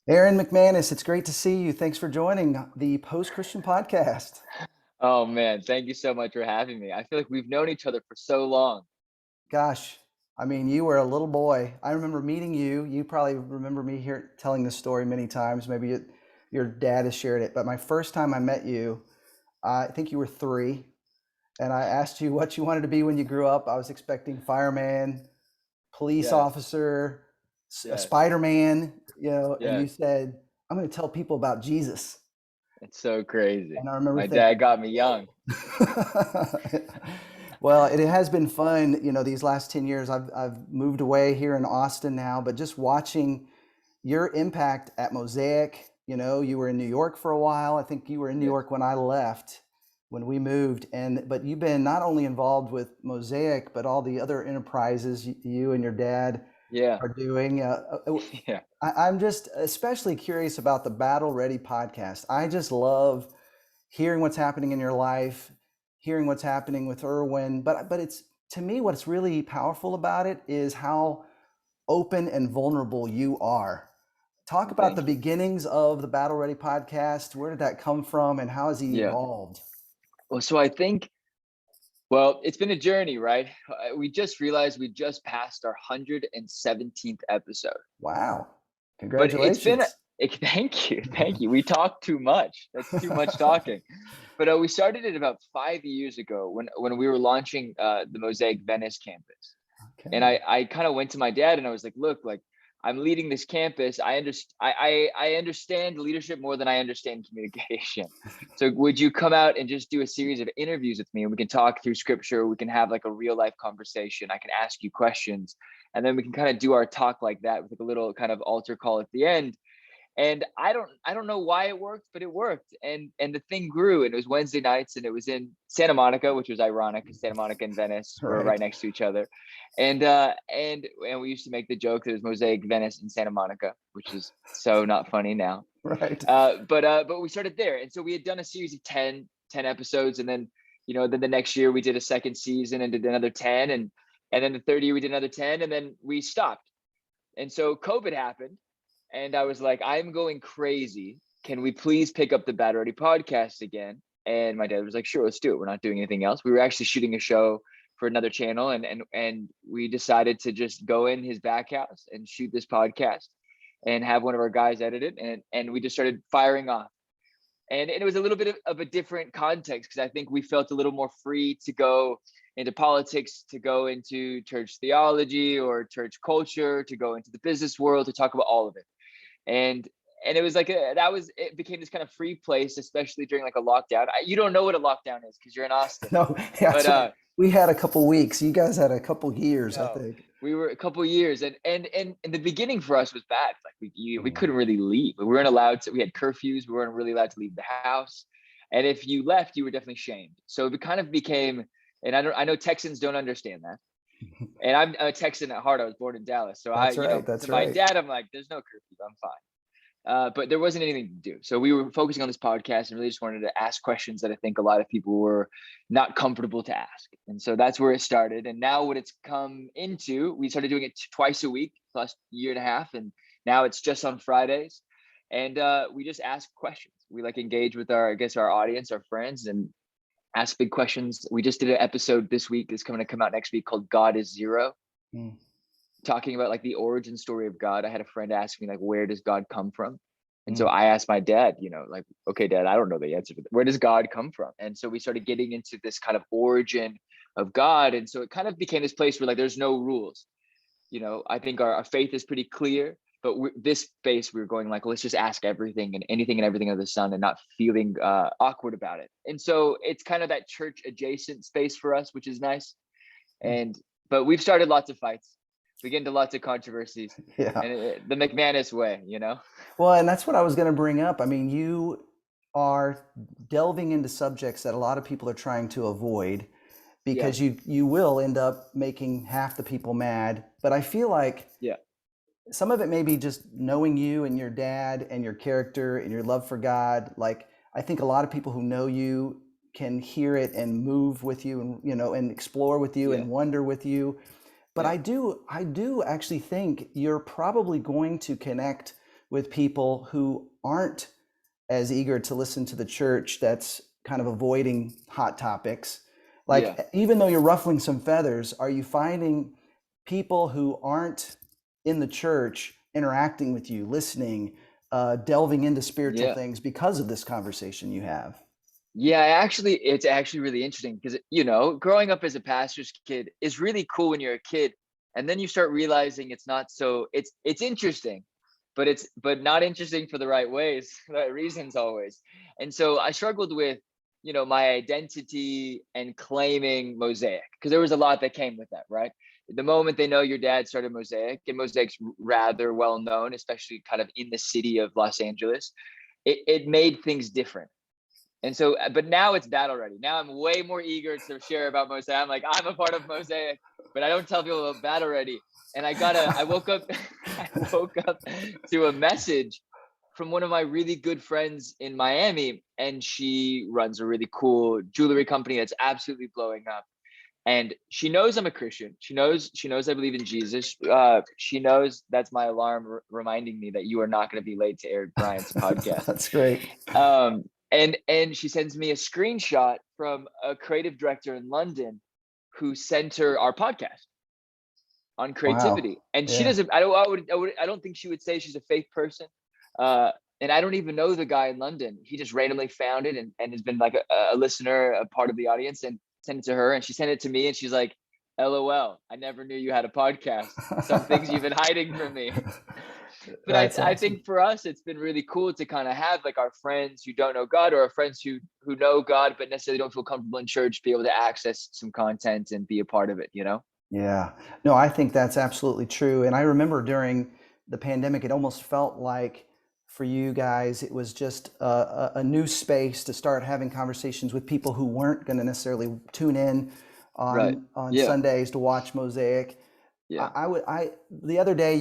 Aaron McManus, it's great to see you. Thanks for joining the Post Christian Podcast. Oh man, thank you so much for having me. I feel like we've known each other for so long. Gosh, I mean, you were a little boy. I remember meeting you. You probably remember me here telling this story many times. Your dad has shared it, but my first time I met you, I think you were 3, and I asked you what you wanted to be when you grew up. I was expecting fireman, police Yes, officer, a yes, Spider-Man, and you yes. said, "I'm going to tell people about Jesus." It's so crazy. And I remember My dad thinking, got me young. whoa. Well, it has been fun, these last 10 years. I've moved away here in Austin now, but just watching your impact at Mosaic, you were in New York for a while. I think you were in New Yes. York when I left, when we moved. But you've been not only involved with Mosaic, but all the other enterprises you and your dad Yeah. are doing. Yeah. I'm just especially curious about the Battle Ready podcast. I just love hearing what's happening in your life, hearing what's happening with Erwin. But it's, to me, what's really powerful about it is how open and vulnerable you are. Talk Well, about the thank you. beginnings of the Battle Ready podcast. Where did that come from, and how has he Yeah. evolved? Well, so I think, well, it's been a journey, right? We just realized we just passed our 117th episode. Wow. But it's been, Congratulations. thank you. Thank you. We talk too much. That's too much talking. But we started it about 5 years ago when we were launching the Mosaic Venice campus. And Okay. I kind of went to my dad and I was like, look, like I'm leading this campus. I understand leadership more than I understand communication. So would you come out and just do a series of interviews with me, and we can talk through scripture, we can have like a real life conversation, I can ask you questions, and then we can kind of do our talk like that with like a little kind of altar call at the end. And I don't know why it worked, but it worked. And the thing grew, and it was Wednesday nights, and it was in Santa Monica, which was ironic because Santa Monica and Venice were right Right. next to each other. And we used to make the joke that it was Mosaic, Venice, and Santa Monica, which is so not funny now. Right. But we started there. And so we had done a series of 10 episodes, and then then the next year we did a second season and did another 10, and then the third year we did another 10, and then we stopped. And so COVID happened, and I was like, I'm going crazy. Can we please pick up the Bad Ready podcast again? And my dad was like, sure, let's do it. We're not doing anything else. We were actually shooting a show for another channel, and we decided to just go in his back house and shoot this podcast and have one of our guys edit it, and we just started firing off. And it was a little bit of a different context because I think we felt a little more free to go into politics, to go into church theology or church culture, to go into the business world, to talk about all of it. And it was like it became this kind of free place, especially during like a lockdown. You don't know what a lockdown is because you're in Austin, No, but that's right. We had a couple weeks. You guys had a couple years, I no, think. we were a couple of years, and the beginning for us was bad. Like we Mm. couldn't really leave. We weren't allowed to. We had curfews. We weren't really allowed to leave the house, and if you left, you were definitely shamed. So it kind of became. And I know Texans don't understand that. And I'm a Texan at heart. I was born in Dallas, so That's right. to That's my right. dad, I'm like, there's no curfew. I'm fine. But there wasn't anything to do. So we were focusing on this podcast and really just wanted to ask questions that I think a lot of people were not comfortable to ask. And so that's where it started. And now what it's come into, we started doing it twice a week, plus year and a half. And now it's just on Fridays. And we just ask questions. We like engage with our audience, our friends, and ask big questions. We just did an episode this week that's coming to come out next week called God is Zero, Mm. talking about like the origin story of God. I had a friend ask me like, where does God come from? And so Mm. I asked my dad, like, okay, dad, I don't know the answer to that. Where does God come from? And so we started getting into this kind of origin of God. And so it kind of became this place where like, there's no rules. I think our faith is pretty clear, but this space, we were going like, let's just ask everything and anything and everything of the Son and not feeling awkward about it. And so it's kind of that church adjacent space for us, which is nice. Mm. But we've started lots of fights. We get into lots of controversies, Yeah. and the McManus way, Well, and that's what I was going to bring up. I mean, you are delving into subjects that a lot of people are trying to avoid Yeah, because you will end up making half the people mad. But I feel like yeah, some of it may be just knowing you and your dad and your character and your love for God. Like, I think a lot of people who know you can hear it and move with you, and and explore with you yeah, and wonder with you. But yeah, I do actually think you're probably going to connect with people who aren't as eager to listen to the church that's kind of avoiding hot topics? Yeah. Like, even though you're ruffling some feathers, are you finding people who aren't in the church interacting with you, listening, delving into spiritual Yeah. things because of this conversation you have? Yeah, actually, it's actually really interesting because, growing up as a pastor's kid is really cool when you're a kid. And then you start realizing it's not so, it's interesting, but not interesting for the right ways, the right reasons always. And so I struggled with, my identity and claiming Mosaic, because there was a lot that came with that, right? The moment they know your dad started Mosaic, and Mosaic's rather well known, especially kind of in the city of Los Angeles, it made things different. And so, but now it's that already. Now I'm way more eager to share about Mosaic. I'm like, I'm a part of Mosaic, but I don't tell people about that already. And I woke up, I woke up to a message from one of my really good friends in Miami, and she runs a really cool jewelry company that's absolutely blowing up. And she knows I'm a Christian. She knows I believe in Jesus. She knows that's my alarm reminding me that you are not going to be late to Eric Bryant's podcast. That's great. And she sends me a screenshot from a creative director in London who sent her our podcast on Wow. creativity. And she Yeah. doesn't, I don't think she would say she's a faith person. And I don't even know the guy in London. He just randomly found it and has been like a listener, a part of the audience, and sent it to her. And she sent it to me and she's like, LOL, I never knew you had a podcast. Some things you've been hiding from me. But That's I awesome. think for us, it's been really cool to kind of have like our friends who don't know God, or our friends who know God, but necessarily don't feel comfortable in church, be able to access some content and be a part of it, Yeah. No, I think that's absolutely true. And I remember during the pandemic, it almost felt like for you guys, it was just a new space to start having conversations with people who weren't going to necessarily tune in Right. on Yeah. Sundays to watch Mosaic. Yeah. The other day,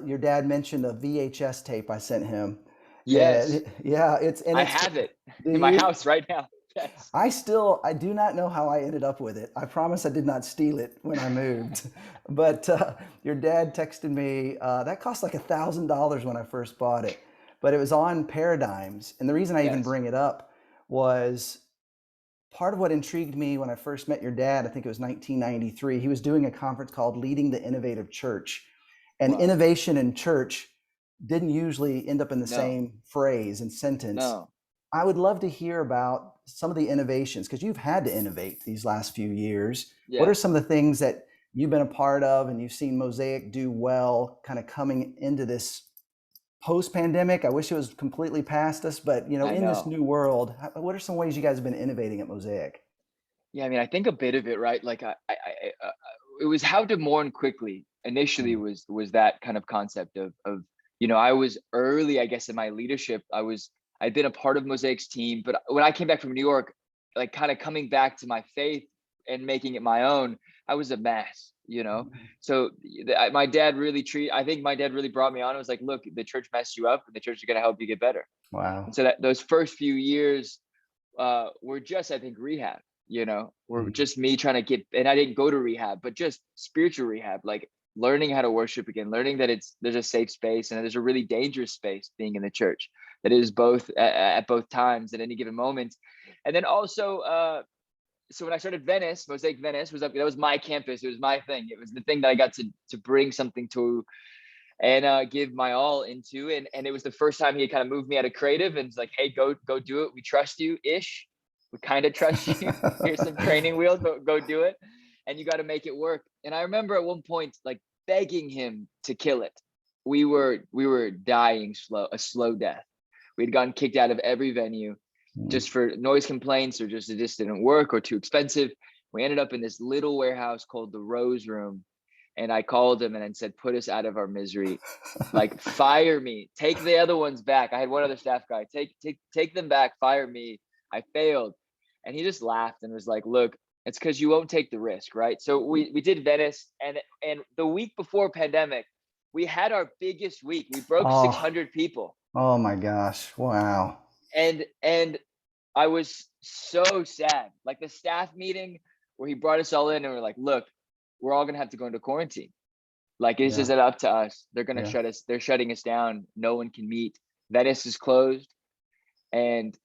your dad mentioned a VHS tape I sent him. Yes. Yeah, I it's, have it do in my you? house right now. Yes. I do not know how I ended up with it. I promise I did not steal it when I moved. But your dad texted me, that cost like $1,000 when I first bought it, but it was on Paradigms. And the reason I even Yes. bring it up was part of what intrigued me when I first met your dad. I think it was 1993. He was doing a conference called Leading the Innovative Church. And Wow. innovation in church didn't usually end up in the No. same phrase and sentence. No. I would love to hear about some of the innovations because you've had to innovate these last few years. What are Yes. some of the things that you've been a part of and you've seen Mosaic do well kind of coming into this post pandemic? I wish it was completely past us, but I in this know. new world, what are some ways you guys have been innovating at Mosaic? Yeah. I mean, I think a bit of it, right? Like it was how to mourn quickly. Initially Mm. was that kind of concept of, I was early, I guess, in my leadership. I'd been a part of Mosaic's team, but when I came back from New York, like kind of coming back to my faith and making it my own, I was a mess. So I think my dad really brought me on. It was like, look, the church messed you up and the church is going to help you get better. And Wow. so that those first few years were just, I think, rehab, were Mm. just me trying to get, and I didn't go to rehab, but just spiritual rehab, like learning how to worship again, learning that there's a safe space and there's a really dangerous space being in the church that is both at both times at any given moment. And then also, so when I started Venice, Mosaic Venice was up, that was my campus. It was my thing. It was the thing that I got to bring something to and give my all into. And it was the first time he had kind of moved me out of creative and was like, hey, go do it. We trust you ish. We kind of trust you. Here's some training wheels, but go do it. And you got to make it work. And I remember at one point, like begging him to kill it. We were dying a slow death. We'd gotten kicked out of every venue Mm. just for noise complaints or just it just didn't work or too expensive. We ended up in this little warehouse called the Rose Room. And I called him and I said, put us out of our misery. Like, fire me. Take the other ones back. I had one other staff guy. Take them back. Fire me. I failed. And he just laughed and was like, look, it's because you won't take the risk, right? So we did Venice, and the week before pandemic, we had our biggest week. We broke Oh, 600 people. oh my gosh. Wow. And I was so sad. Like the staff meeting where he brought us all in and we're like, look, we're all gonna have to go into quarantine. Like, this Yeah. isn't up to us. They're going to Yeah. they're shutting us down. No one can meet. Venice is closed, and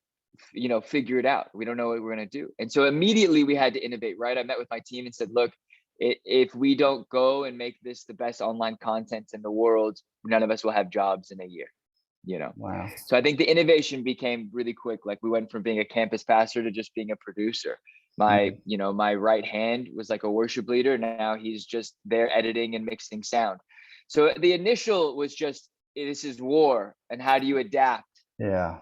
figure it out. We don't know what we're going to do. And so immediately we had to innovate, right? I met with my team and said, look, if we don't go and make this the best online content in the world, none of us will have jobs in a year. Wow. So I think the innovation became really quick. Like, we went from being a campus pastor to just being a producer. My my right hand was like a worship leader. Now he's just there editing and mixing sound. So the initial was just, this is war, and how do you adapt? Yeah.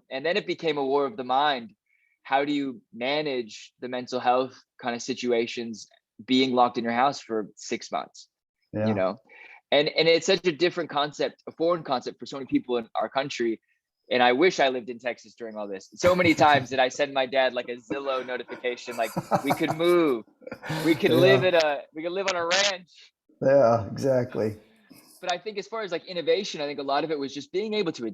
And then it became a war of the mind. How do you manage the mental health kind of situations being locked in your house for 6 months? Yeah. And it's such a different concept, a foreign concept for so many people in our country. And I wish I lived in Texas during all this. So many times did I send my dad like a Zillow notification, like, we could move, we could live on a ranch. Yeah, exactly. But I think as far as like innovation, I think a lot of it was just being able to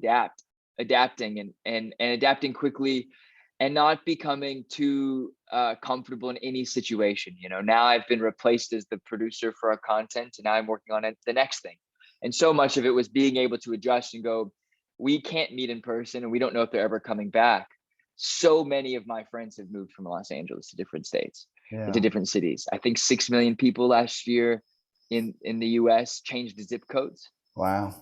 adapting and adapting quickly, and not becoming too comfortable in any situation. Now I've been replaced as the producer for our content, and now I'm working on the next thing. And so much of it was being able to adjust and go, we can't meet in person, and we don't know if they're ever coming back. So many of my friends have moved from Los Angeles to different states, into Yeah. different cities. I think 6 million people last year in the US changed the zip codes. Wow.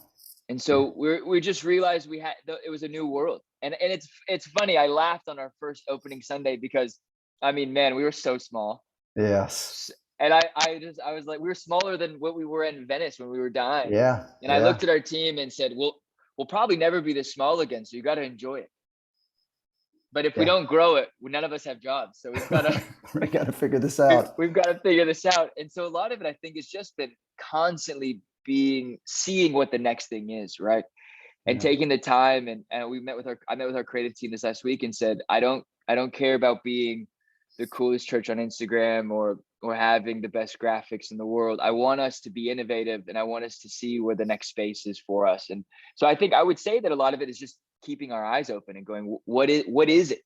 And so we just realized it was a new world. And it's funny. I laughed on our first opening Sunday because, I mean, man, we were so small. Yes. And I was like, we were smaller than what we were in Venice when we were dying. Yeah. And I looked at our team and said, we'll probably never be this small again. So you got to enjoy it. But if we don't grow it, none of us have jobs. So we've got to we got to figure this out. We've got to figure this out. And so a lot of it, I think, has just been constantly seeing what the next thing is, right? And taking the time. And I met with our creative team this last week and said, I don't care about being the coolest church on Instagram or having the best graphics in the world. I want us to be innovative, and I want us to see where the next space is for us. And so I think I would say that a lot of it is just keeping our eyes open and going, what is it?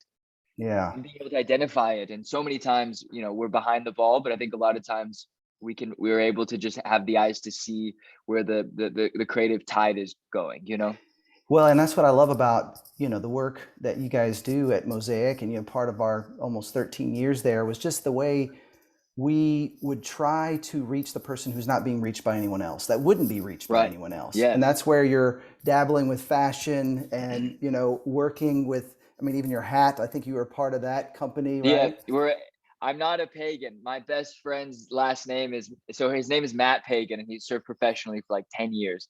Yeah. And being able to identify it. And so many times, we're behind the ball, but I think a lot of times we're able to just have the eyes to see where the creative tide is going, Well, and that's what I love about, the work that you guys do at Mosaic, and, part of our almost 13 years there was just the way we would try to reach the person who's not being reached by anyone else, that wouldn't be reached by anyone else. Yeah. And that's where you're dabbling with fashion and, working with, even your hat, I think you were part of that company, right? Yeah, I'm not a pagan. My best friend's last name his name is Matt Pagan, and he served professionally for like 10 years.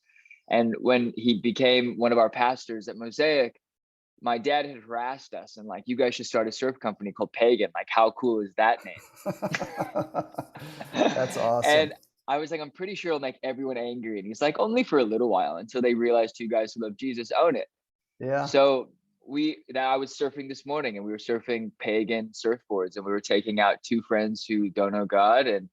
And when he became one of our pastors at Mosaic, my dad had harassed us and like, you guys should start a surf company called Pagan. Like, how cool is that name? That's awesome. And I was like, I'm pretty sure it'll make everyone angry. And he's like, only for a little while, until they realize two guys who love Jesus own it. Yeah. So I was surfing this morning, and we were surfing Pagan surfboards, and we were taking out two friends who don't know God and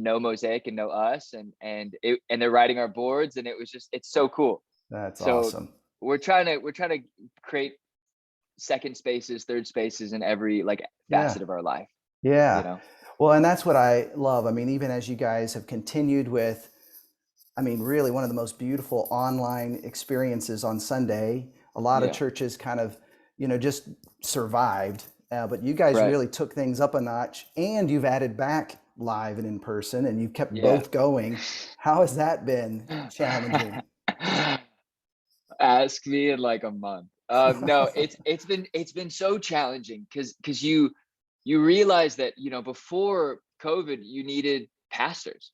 know Mosaic and know us, and they're riding our boards, and it's so cool. That's awesome. We're trying to create second spaces, third spaces in every like facet of our life. Yeah. Well, and that's what I love. Even as you guys have continued with, really one of the most beautiful online experiences on Sunday. A lot of churches kind of, just survived, but you guys really took things up a notch, and you've added back live and in person, and you've kept both going. How has that been challenging? Ask me in like a month. No, it's been so challenging because you realize that, before COVID, you needed pastors,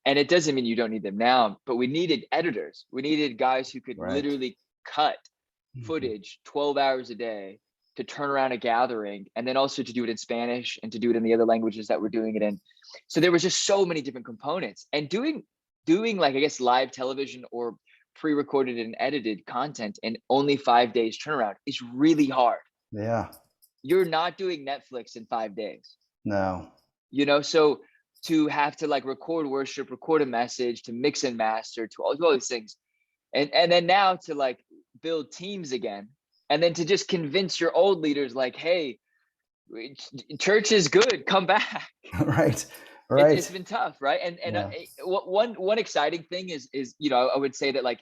and it doesn't mean you don't need them now, but we needed editors. We needed guys who could literally cut footage 12 hours a day to turn around a gathering, and then also to do it in Spanish and to do it in the other languages that we're doing it in. So there was just so many different components, and doing like, I guess, live television or pre-recorded and edited content in only 5 days turnaround is really hard. Yeah. You're not doing Netflix in 5 days. No. So to have to like record worship, record a message, to mix and master, to all these things. And then now to like build teams again, and then to just convince your old leaders like, hey, church is good, come back. Right. It's Right. been tough, right? And Yeah. one exciting thing is I would say that, like,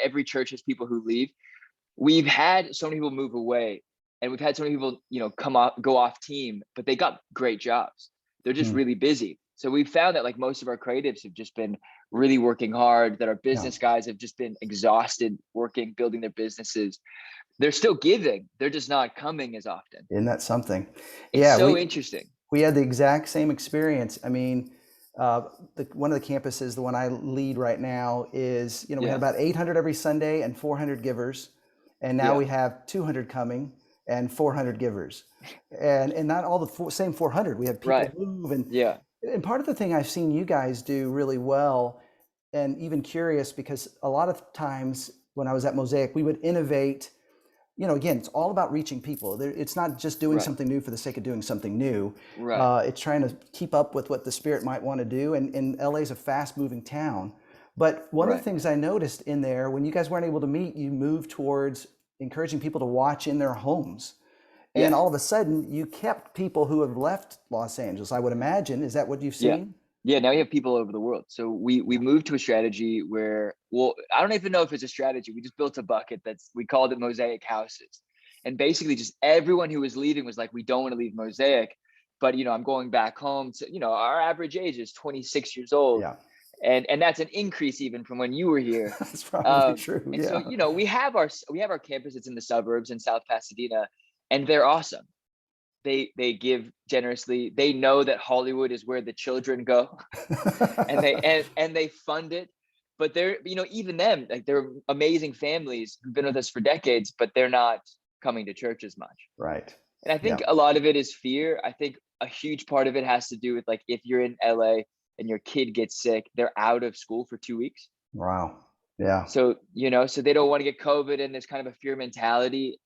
every church has people who leave. We've had so many people move away, and we've had so many people go off team, but they got great jobs. They're just Hmm. really busy. So we've found that, like, most of our creatives have just been really working hard, that our Yeah. business guys have just been exhausted working, building their businesses. They're still giving, they're just not coming as often. Isn't that something? It's Yeah. so interesting. We had the exact same experience. I mean, uh, one of the campuses, the one I lead right now, is, we had Yeah, about 800 every Sunday and 400 givers, and now yeah, we have 200 coming and 400 givers, and not all the same 400. We have people right, move, yeah, and part of the thing I've seen you guys do really well, and even curious, because a lot of times when I was at Mosaic, we would innovate. Again, it's all about reaching people. It's not just doing right, something new for the sake of doing something new. right, It's trying to keep up with what the spirit might want to do. And LA is a fast moving town. But one of the right. things I noticed in there, when you guys weren't able to meet, you moved towards encouraging people to watch in their homes. And Yes. all of a sudden, you kept people who have left Los Angeles, I would imagine. Is that what you've Yeah. seen? Yeah, now we have people all over the world. So we Yeah. moved to a strategy where, well, I don't even know if it's a strategy. We just built a bucket we called it Mosaic Houses. And basically just everyone who was leaving was like, we don't want to leave Mosaic, but I'm going back home to, our average age is 26 years old. Yeah. And that's an increase even from when you were here. That's probably Um, true. and so, Yeah. we have our campus that's in the suburbs in South Pasadena, and they're awesome. They give generously. They know that Hollywood is where the children go, and they fund it. But they're, even them, like, they're amazing families who've been with us for decades, but they're not coming to church as much. Right. And I Yeah. think a lot of it is fear. I think a huge part of it has to do with, like, if you're in LA and your kid gets sick, they're out of school for 2 weeks. Wow. Yeah. So they don't want to get COVID, and there's kind of a fear mentality,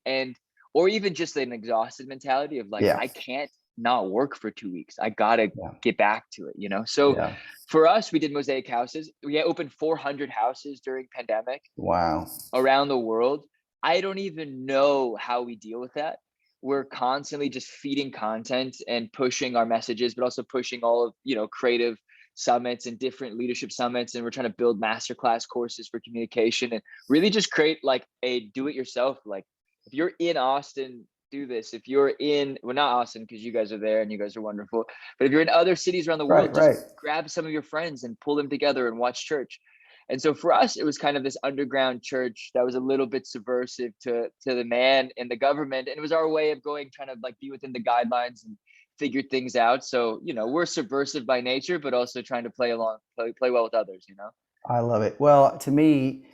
or even just an exhausted mentality of, like, Yeah. I can't not work for 2 weeks. I gotta Yeah. get back to it. So Yeah. for us, we did Mosaic Houses. We opened 400 houses during pandemic Wow. around the world. I don't even know how we deal with that. We're constantly just feeding content and pushing our messages, but also pushing all of, creative summits and different leadership summits. And we're trying to build masterclass courses for communication, and really just create, like, a do it yourself. Like, if you're in Austin, do this. If you're in, well, not Austin, because you guys are there and you guys are wonderful, but if you're in other cities around the Right. world, just Right. grab some of your friends and pull them together and watch church. And so for us, it was kind of this underground church that was a little bit subversive to the man and the government. And it was our way of trying to, like, be within the guidelines and figure things out. So, we're subversive by nature, but also trying to play well with others. I love it. Well, to me,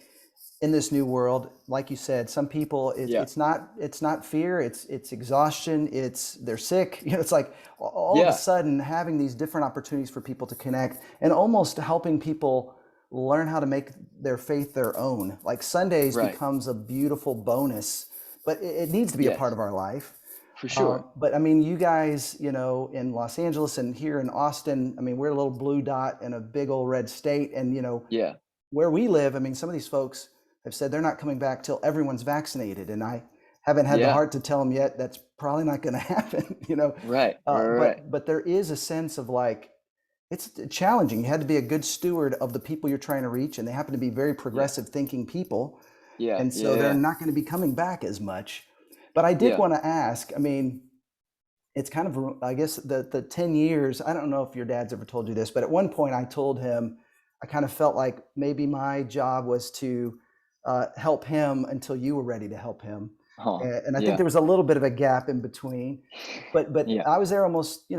in this new world, like you said, some people Yeah. it's not fear, it's exhaustion, it's they're sick. It's like all of a Yeah. sudden having these different opportunities for people to connect and almost helping people learn how to make their faith their own. Like Sundays Right. becomes a beautiful bonus, but it needs to be a part Yes, of our life. for sure. But I mean, you guys, in Los Angeles and here in Austin, I mean, we're a little blue dot in a big old red state. And, Yeah. where we live, I mean, some of these folks have said they're not coming back till everyone's vaccinated. And I haven't had the Yeah. heart to tell them yet that's probably not going to happen. Right. Right. But there is a sense of like, it's challenging. You had to be a good steward of the people you're trying to reach, and they happen to be very Yeah. progressive thinking people. Yeah. And so they're Yeah. not going to be coming back as much. But I did Yeah. want to ask, I mean, it's kind of, I guess the 10 years, I don't know if your dad's ever told you this, but at one point I told him, I kind of felt like maybe my job was to help him until you were ready to help him. Oh, And I think yeah. there was a little bit of a gap in between, but Yeah. I was there almost,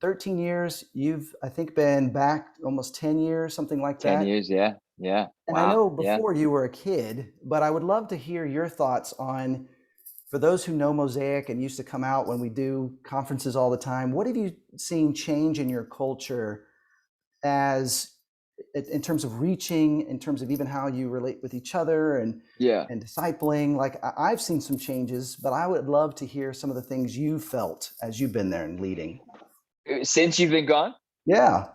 13 years. You've, I think, been back almost 10 years, something like 10 that. years. Yeah. Yeah. And I Wow. know Yeah. before you were a kid, but I would love to hear your thoughts on, for those who know Mosaic and used to come out when we do conferences all the time, what have you seen change in your culture as in terms of reaching, in terms of even how you relate with each other Yeah. and discipling? Like I've seen some changes, but I would love to hear some of the things you felt as you've been there and leading. Since you've been gone, Yeah,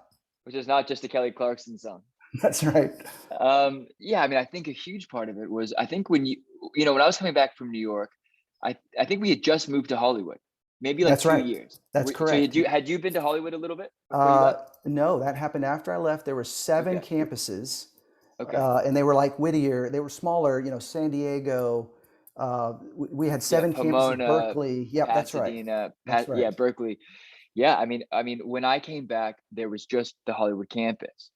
which is not just a Kelly Clarkson song. that's right. Yeah, I mean, I think a huge part of it was, I think when when I was coming back from New York, I think we had just moved to Hollywood. maybe like That's 2 right. years. That's So correct. had you been to Hollywood a little bit before you left? No, that happened after I left. There were 7 Okay. campuses, Okay. and they were like Whittier. They were smaller, San Diego. We had Yeah. 7 campuses. Pomona, Berkeley. Yep, that's right. Pasadena, That's right. yeah, Berkeley. Yeah. I mean, when I came back, there was just the Hollywood campus.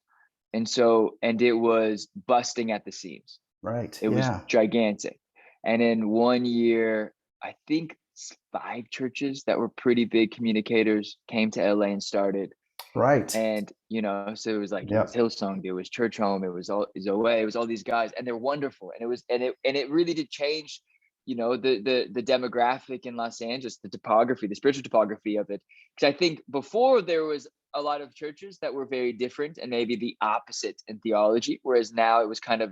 And it was busting at the seams. Right. It was Yeah. gigantic. And in one year, I think 5 churches that were pretty big communicators came to LA and started. Right. And so it was Yep. Hillsong, it was Church Home, it was Zoe, it was all these guys, and they're wonderful. And it really did change, the demographic in Los Angeles, the topography, the spiritual topography of it. Because I think before there was a lot of churches that were very different and maybe the opposite in theology, whereas now it was kind of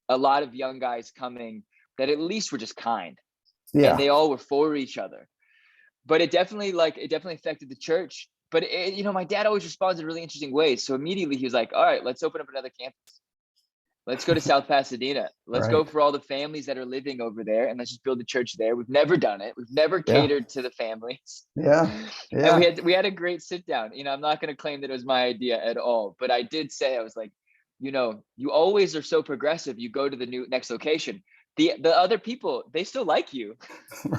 a lot of young guys coming that at least were just kind, and Yeah. they all were for each other. But it definitely affected the church. But my dad always responds in really interesting ways. So immediately he was like, all right, let's open up another campus. Let's go to South Pasadena. Let's go Right. for all the families that are living over there, and let's just build a church there. We've never done it. We've never Yeah. catered to the families. Yeah. And we Yeah. had a great sit down. I'm not going to claim that it was my idea at all, but I did say, I was like, you always are so progressive. You go to the next location. The other people, they still like you.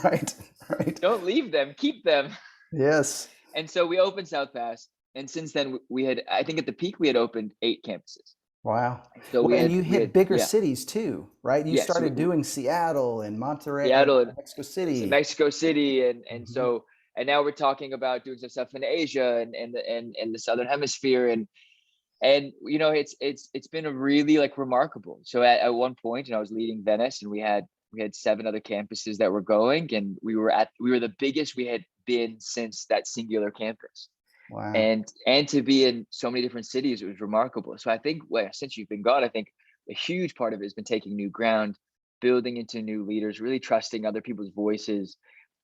Right. Right. Don't leave them. Keep them. Yes. And so we opened South Pass, and since then we had, I think at the peak we had opened 8 campuses. Wow. So Well, and you we hit had bigger yeah, cities too, right? You yes, started doing Seattle and Monterey or Seattle and Mexico City. Mexico City, and Hmm. so, and now we're talking about doing some stuff in Asia and the Southern Hemisphere, and it's been a really remarkable. So at one point, I was leading Venice, and we had 7 other campuses that were going, and we were the biggest we had been since that singular campus. Wow. And to be in so many different cities, it was remarkable. So I think, since you've been gone, I think a huge part of it has been taking new ground, building into new leaders, really trusting other people's voices,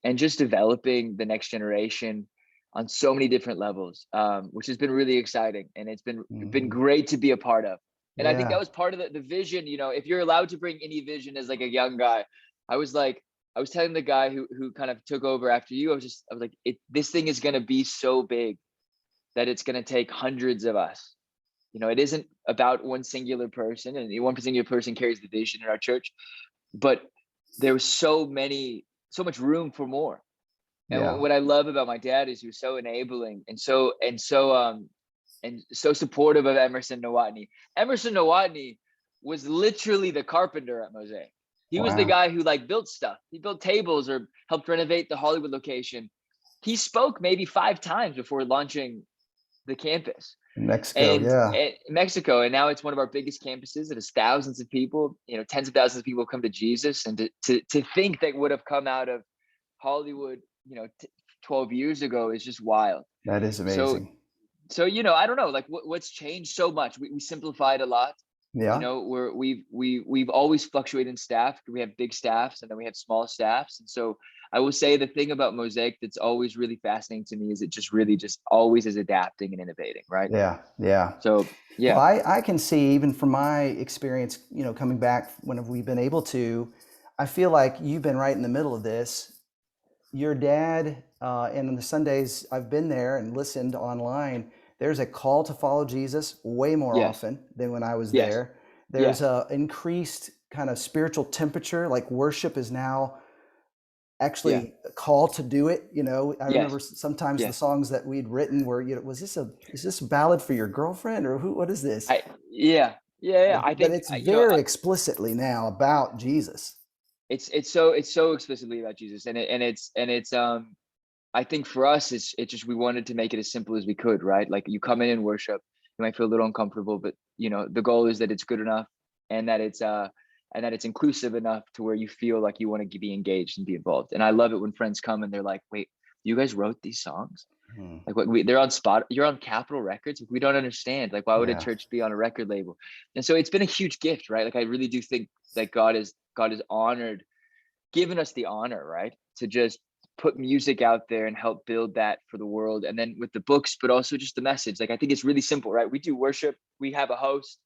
and just developing the next generation on so many different levels, which has been really exciting, and it's been Hmm. great to be a part of. And I think that Yeah. was part of the vision. If you're allowed to bring any vision as a young guy, I was telling the guy who kind of took over after you, I was like, this thing is going to be so big that it's going to take hundreds of us. It isn't about one singular person, and one singular person carries the vision in our church, but there was so much room for more. And Yeah. what I love about my dad is he was so enabling and so supportive of Emerson Nowotny. Emerson Nowotny was literally the carpenter at Mosaic. He was the Wow. guy who built stuff. He built tables or helped renovate the Hollywood location. He spoke maybe 5 times before launching the campus In Mexico. and Yeah. Mexico. And now it's one of our biggest campuses. It has thousands of people, tens of thousands of people come to Jesus. And to think that would have come out of Hollywood, 12 years ago is just wild. That is So, amazing. I don't know, what's changed so much. We simplified a lot. Yeah. We've always fluctuated in staff. We have big staffs, and then we have small staffs. And so I will say the thing about Mosaic that's always really fascinating to me is it just really just always is adapting and innovating, right? Yeah. Yeah. So Well, yeah, I can see even from my experience, coming back whenever we've been able to, I feel like you've been right in the middle of this. Your dad, and on the Sundays I've been there and listened online, there's a call to follow Jesus way more yes, often than when I was yes, there. There's yes, a increased kind of spiritual temperature, like worship is now yeah, actually a call to do it. I remember yes, sometimes the yes. songs that we'd written were, is this a ballad for your girlfriend or what is this? I yeah, yeah, yeah. I But think it's very explicitly now about Jesus. it's so explicitly about Jesus, and it's I think for us it's just we wanted to make it as simple as we could, right? Like you come in and worship, you might feel a little uncomfortable, but the goal is that it's good enough, and that it's inclusive enough to where you feel like you want to be engaged and be involved. And I love it when friends come and they're like, "Wait, you guys wrote these songs? Hmm. Like they're on you're on Capitol Records. We don't understand. Like why would a Yeah. church be on a record label?" And so it's been a huge gift, right? Like I really do think that God is honored, given us the honor, right, to just put music out there and help build that for the world. And then with the books, but also just the message. Like I think it's really simple, right? We do worship, we have a host,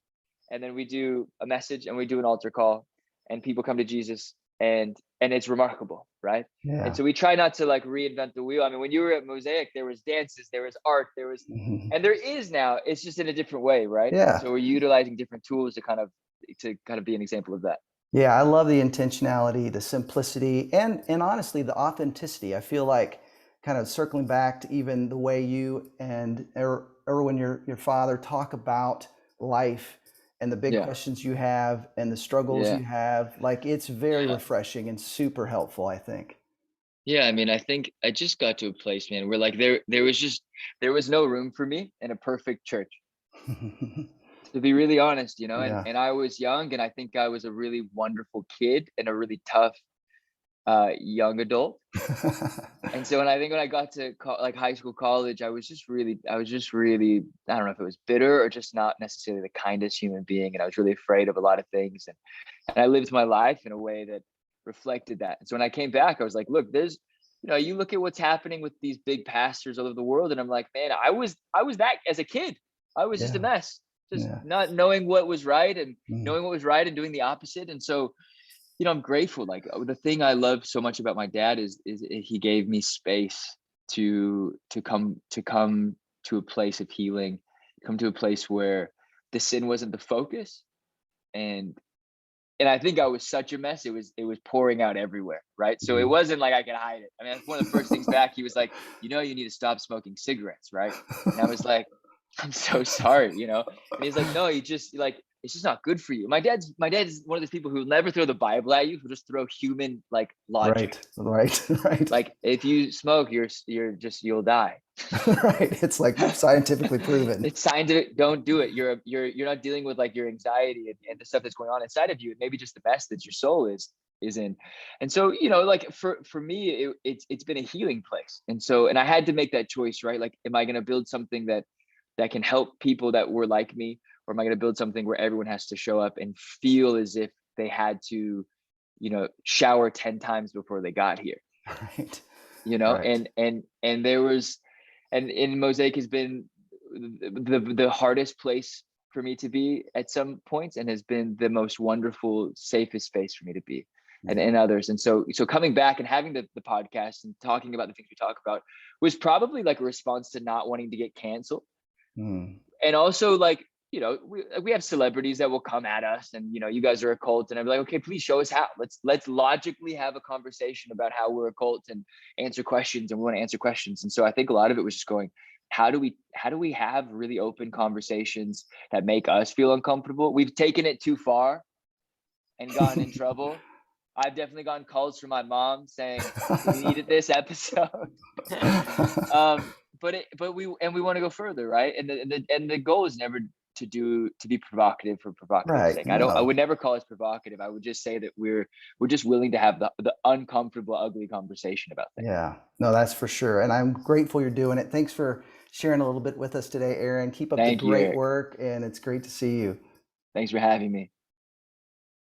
and then we do a message, and we do an altar call, and people come to Jesus. And and it's remarkable, right? And Yeah. so we try not to like reinvent the wheel. I mean, when you were at Mosaic, there was dances, there was art, there was, Mhm. and there is now. It's just in a different way, right? And Yeah. so we're utilizing different tools to kind of be an example of that. Yeah, I love the intentionality, the simplicity, and honestly, the authenticity. I feel like kind of circling back to even the way you and Erwin, your father, talk about life and the big Yeah, questions you have and the struggles yeah, you have. Like it's very yeah. refreshing and super helpful, I think. Yeah, I mean, I think I just got to a place, man, where like there was no room for me in a perfect church. To be really honest, Yeah. and I was young, and I think I was a really wonderful kid and a really tough young adult. And so when I got to like high school, college, I was just really, I don't know if it was bitter or just not necessarily the kindest human being, and I was really afraid of a lot of things, and I lived my life in a way that reflected that. And so when I came back, I was like, look, you look at what's happening with these big pastors all over the world, and I'm like, man, I was that as a kid. I was just a Yeah. mess, just Yeah. not knowing what was right and Mm. knowing what was right and doing the opposite. And so I'm grateful. Like the thing I love so much about my dad is he gave me space to come to a place of healing, come to a place where the sin wasn't the focus, and I think I was such a mess. It was pouring out everywhere, right? So it Mm. wasn't like I could hide it. I mean, that's one of the first things back. He was like, you need to stop smoking cigarettes, right? And I was like, I'm so sorry. And he's like, no, you just like it's just not good for you. My dad's one of those people who will never throw the Bible at you, who just throw human like logic. Right. Right. Right. Like if you smoke, you'll die. Right. It's like scientifically proven. It's scientific. Don't do it. You're not dealing with like your anxiety and the stuff that's going on inside of you, and maybe just the mess that your soul is in. And so like for me, it's been a healing place. And I had to make that choice, right? Like, am I going to build something that can help people that were like me, or am I going to build something where everyone has to show up and feel as if they had to shower 10 times before they got here? Right. you know Right. and there was and in Mosaic has been the hardest place for me to be at some points, and has been the most wonderful, safest space for me to be, and, Yeah. and others. And so coming back and having the podcast and talking about the things we talk about was probably like a response to not wanting to get canceled. Mm. And also, like, we have celebrities that will come at us, and you guys are a cult, and I'm like, okay, please show us how. Let's logically have a conversation about how we're a cult and answer questions, and we want to answer questions. And so I think a lot of it was just going, how do we have really open conversations that make us feel uncomfortable? We've taken it too far and gotten in trouble. I've definitely gotten calls from my mom saying we needed this episode. um but we want to go further, right? And the goal is never to be provocative for provocative Right. sake. I No. would never call us provocative. I would just say that we're just willing to have the uncomfortable, ugly conversation about things. Yeah. No, that's for sure. And I'm grateful you're doing it. Thanks for sharing a little bit with us today, Aaron. Keep up the Thank you, great Eric. work, and it's great to see you. Thanks for having me.